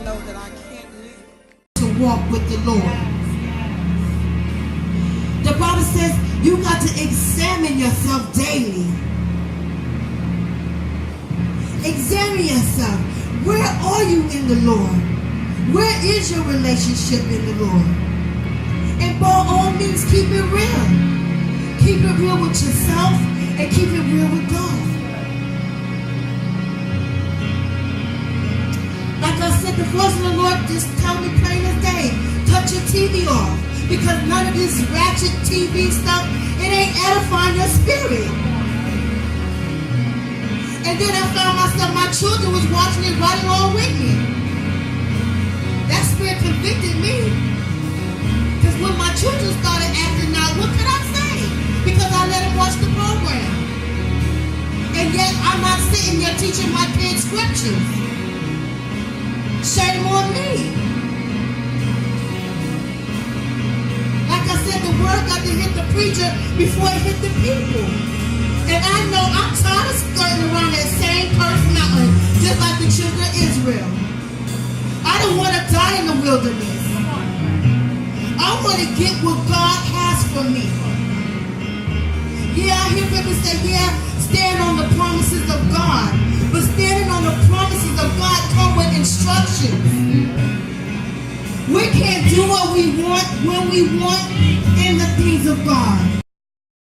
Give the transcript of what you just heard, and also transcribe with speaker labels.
Speaker 1: know that I can't live
Speaker 2: to walk with the Lord. The Bible says you got to examine yourself daily. Examine yourself. Where are you in the Lord? Where is your relationship in the Lord? And by all means, keep it real. Keep it real with yourself and keep it real with God. Like I said, the voice of the Lord just told me plain as day, touch your TV off. Because none of this ratchet TV stuff, it ain't edifying your spirit. And then I found myself, my children was watching it right along with me. That spirit convicted me. Because when my children started acting out, what could I say? Because I let them watch the program. And yet I'm not sitting there teaching my kids scriptures. Shame on me. Like I said, the word got to hit the preacher before it hit the people. And I know I'm tired of skirting around that same cursed mountain, just like the children of Israel. I don't want to die in the wilderness. I want to get what God has for me. Yeah, I hear people say, yeah, stand on the promises of God. But standing on the promises of God come with instructions. We can't do what we want when we want in the things of God.